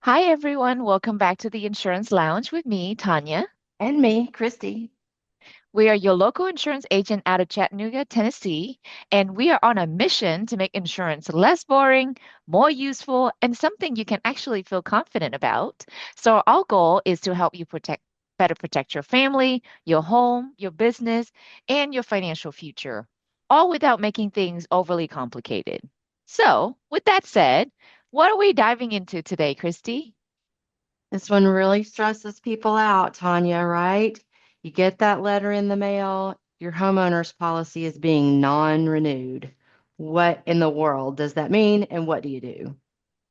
Hi, everyone. Welcome back to the Insurance Lounge with me, Tanya. And me, Christy. We are your local insurance agent out of Chattanooga, Tennessee, and we are on a mission to make insurance less boring, more useful, and something you can actually feel confident about. So our goal is to help you better protect your family, your home, your business, and your financial future, all without making things overly complicated. So, with that said, what are we diving into today, Christy? This one really stresses people out, Tanya, right? You get that letter in the mail, your homeowner's policy is being non-renewed. What in the world does that mean, and what do you do?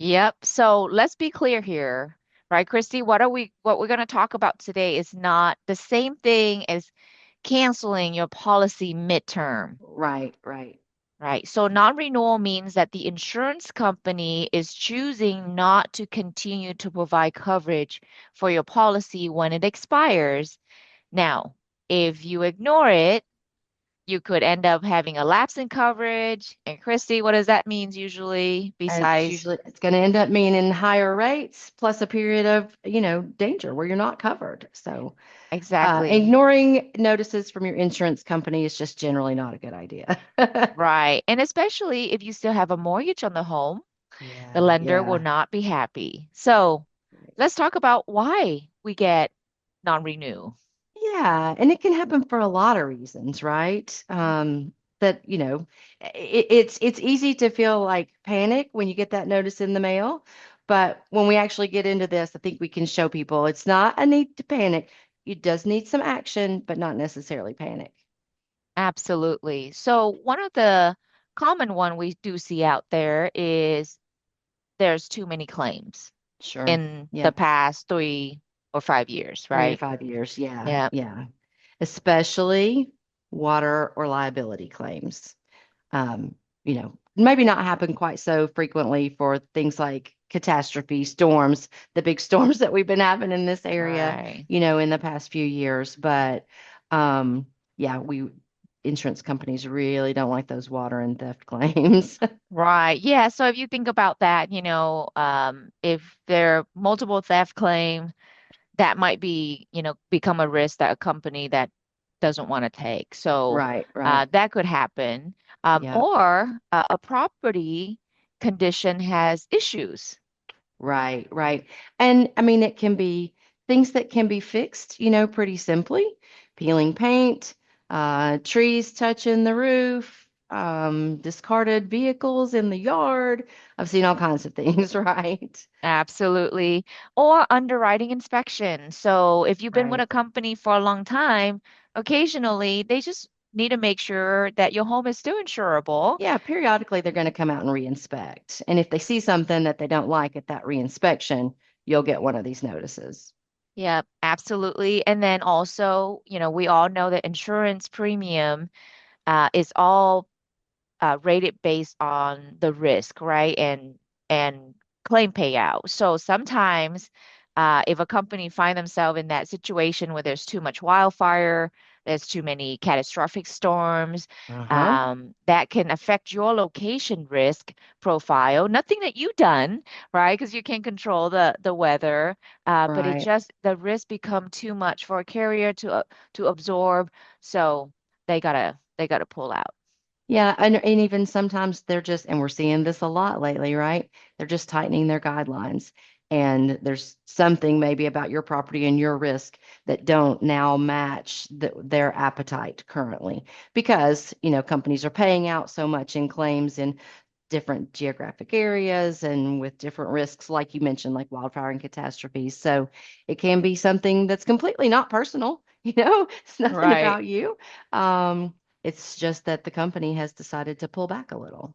Yep. So let's be clear here, right, Christy? What we're going to talk about today is not the same thing as canceling your policy midterm, Right, right. right? So non-renewal means that the insurance company is choosing not to continue to provide coverage for your policy when it expires. Now, if you ignore it, you could end up having a lapse in coverage. And Christy, what does that mean usually And it's besides? usually it's going to end up meaning higher rates plus a period of, danger where you're not covered. So, Exactly. ignoring notices from your insurance company is just generally not a good idea. Right. And especially if you still have a mortgage on the home, the Yeah, lender will yeah. not be happy. So let's talk about why we get non-renew. Yeah, and it can happen for a lot of reasons, right? That, it's easy to feel like panic when you get that notice in the mail, but when we actually get into this, I think we can show people it's not a need to panic. You does need some action, but not necessarily panic. Absolutely. So one of the common one we do see out there is there's too many claims Sure. in the Yeah. past 3 or 5 years, 3 to right? 5 years. Yeah, Yeah. yeah. Especially water or liability claims. Maybe not happen quite so frequently for things like catastrophe storms, the big storms that we've been having in this area, Right. in the past few years. But um, yeah, insurance companies really don't like those water and theft claims. Right. Yeah. So if you think about that, if there are multiple theft claims, that might be, become a risk that a company that doesn't want to take. So Right, right. that could happen. Yeah, Or a property condition has issues. right, right. And I mean, it can be things that can be fixed, pretty simply. Peeling paint, trees touching the roof, discarded vehicles in the yard. I've seen all kinds of things, right? Absolutely. Or underwriting inspection. So if you've been with Right. a company for a long time, occasionally they just need to make sure that your home is still insurable. Yeah, periodically they're going to come out and reinspect. And if they see something that they don't like at that reinspection, you'll get one of these notices. Yeah, absolutely. And then also, we all know that insurance premium is all rated based on the risk, right? And claim payout. So sometimes, if a company find themselves in that situation where there's too much wildfire, there's too many catastrophic storms, Uh-huh. that can affect your location risk profile. Nothing that you've done, right? Because you can't control the weather, but it Right. just the risk become too much for a carrier to absorb. So they gotta pull out. Yeah, and even sometimes they're just, and we're seeing this a lot lately, right? They're just tightening their guidelines. And there's something maybe about your property and your risk that don't now match their appetite currently because, companies are paying out so much in claims in different geographic areas and with different risks, like you mentioned, like wildfire and catastrophes. So it can be something that's completely not personal, it's nothing Right. about you. It's just that the company has decided to pull back a little.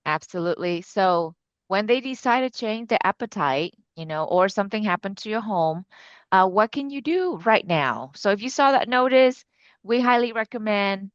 Absolutely. So when they decide to change the appetite, or something happened to your home, what can you do right now? So if you saw that notice, we highly recommend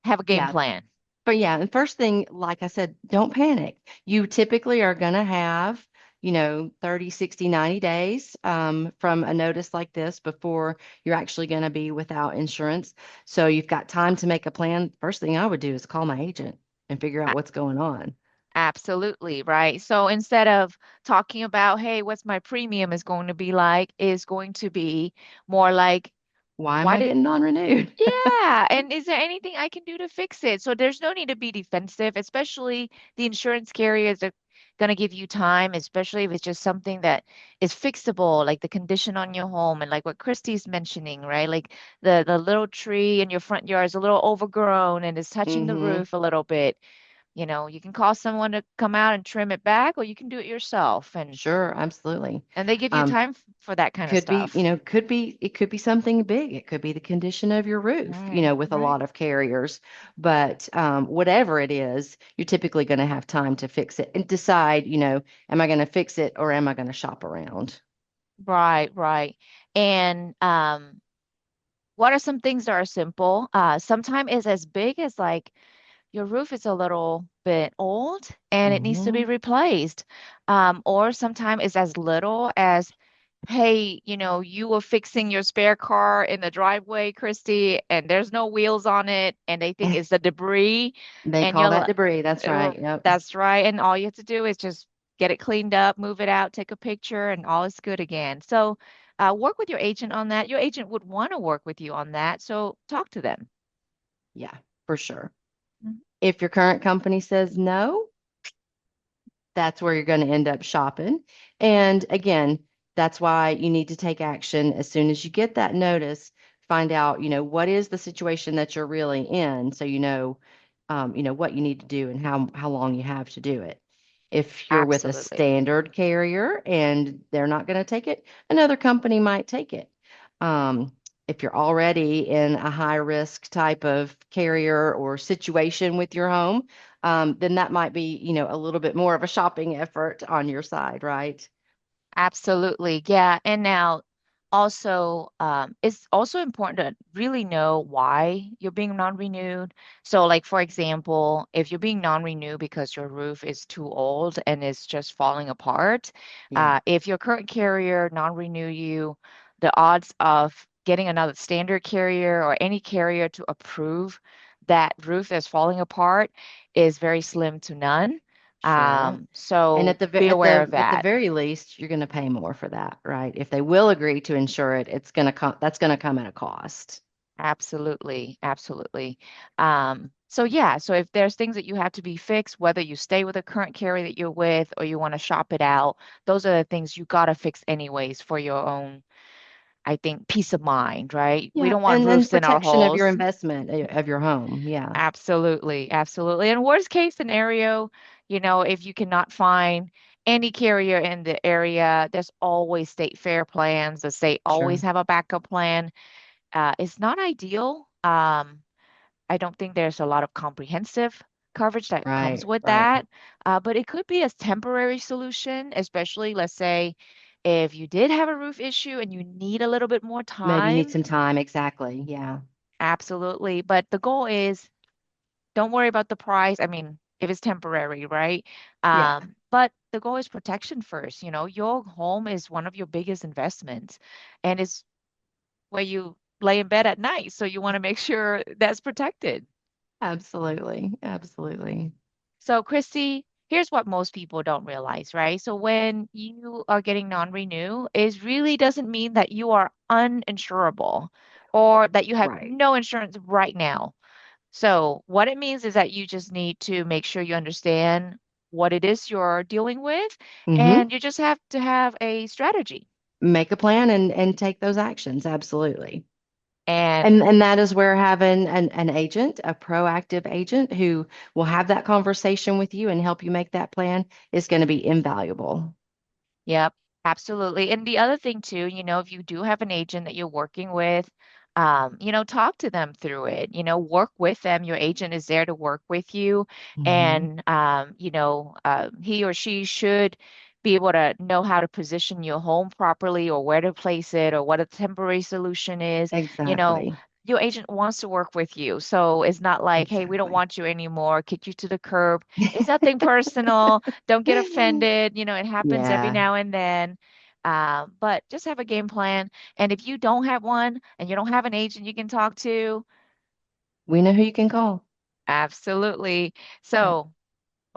have a game Yeah. plan. But yeah, and first thing, like I said, don't panic. You typically are going to have, 30, 60, 90 days from a notice like this before you're actually going to be without insurance. So you've got time to make a plan. First thing I would do is call my agent and figure out A- what's going on. Absolutely, right? So instead of talking about, hey, what's my premium is going to be like, is going to be more like, Why am why I did getting non-renewed? yeah, and is there anything I can do to fix it? So there's no need to be defensive, especially the insurance carriers are going to give you time, especially if it's just something that is fixable, like the condition on your home and like what Christy's mentioning, right? Like the little tree in your front yard is a little overgrown and is touching the Mm-hmm. roof a little bit. You can call someone to come out and trim it back, or you can do it yourself, Sure, absolutely. and they give you Um, time for that kind of could be, stuff. it could be something big. It could be the condition of your roof, Right, with a right. lot of carriers. But whatever it is, you're typically going to have time to fix it and decide, am I going to fix it or am I going to shop around? Right, right. And what are some things that are simple? Sometimes it's as big as like your roof is a little bit old and it needs to be Hmm. replaced. Or sometimes it's as little as, hey, you were fixing your spare car in the driveway, Christy, and there's no wheels on it, and they think it's the debris, They and call that debris. That's uh, right. Yep. that's right. And all you have to do is just get it cleaned up, move it out, take a picture, and all is good again. So, work with your agent on that. Your agent would want to work with you on that. So, talk to them. Yeah, for sure. Mhm. If your current company says no, that's where you're going to end up shopping. And again, that's why you need to take action as soon as you get that notice. Find out, what is the situation that you're really in, so what you need to do and how long you have to do it. If you're with a Absolutely. standard carrier and they're not going to take it, another company might take it. Um, if you're already in a high risk type of carrier or situation with your home, then that might be, a little bit more of a shopping effort on your side, right? Absolutely. Yeah. And now also, it's also important to really know why you're being non-renewed. So, like, for example, if you're being non-renewed because your roof is too old and it's just falling apart, Yeah, if your current carrier non-renew you, the odds of getting another standard carrier or any carrier to approve that roof that's falling apart is very slim to none. sure. And So be aware of at the that. very least, you're going to pay more for that, right? If they will agree to insure it, it's going to come that's going to come at a cost. Absolutely, absolutely. So yeah, so if there's things that you have to be fixed, whether you stay with the current carrier that you're with or you want to shop it out, those are the things you gotta fix anyways for your own, I think, peace of mind, right? We Yeah, don't want and roofs in our protection of your holes. investment of your home. Yeah, Absolutely, absolutely. And worst case scenario, if you cannot find any carrier in the area, there's always state fair plans. The state always sure. have a backup plan. It's not ideal. I don't think there's a lot of comprehensive coverage that comes Right, with right. that, but it could be a temporary solution, especially let's say if you did have a roof issue and you need a little bit more Maybe you need time. some time. Exactly. Yeah. Absolutely. But the goal is don't worry about the price. I mean, if it's temporary, right? Yeah, But the goal is protection first. Your home is one of your biggest investments and it's where you lay in bed at night. So you want to make sure that's protected. absolutely. Absolutely. So, Christy, here's what most people don't realize, right? So, when you are getting non-renew, it really doesn't mean that you are uninsurable or that you have Right. no insurance right now. So, what it means is that you just need to make sure you understand what it is you're dealing with, Mm-hmm. and you just have to have a strategy. Make a plan and take those actions. Absolutely. And And that is where having an agent, a proactive agent who will have that conversation with you and help you make that plan is going to be invaluable. yep, absolutely. And the other thing too, if you do have an agent that you're working with, talk to them through it, work with them. Your agent is there to work with you. Hmm. And, he or she should be able to know how to position your home properly or where to place it or what a temporary solution is. You know, Exactly. your agent wants to work with you. So it's not like, hey, we don't Exactly. want you anymore, kick you to the curb. It's nothing personal. Don't get offended. It happens every Yeah, now and then. But just have a game plan. And if you don't have one and you don't have an agent you can talk to, we know who you can call. absolutely. Yeah. So,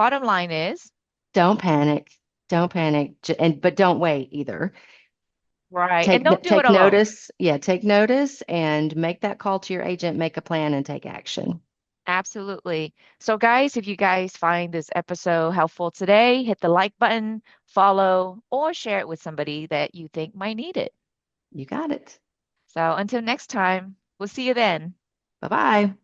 bottom line is, Don't panic. Don't panic. But don't wait either. right, and Take don't do it take alone. notice. Yeah, take notice and make that call to your agent, make a plan and take action. Absolutely. So, guys, if you guys find this episode helpful today, hit the like button, follow, or share it with somebody that you think might need it. You got it. So, until next time, we'll see you then. Bye-bye.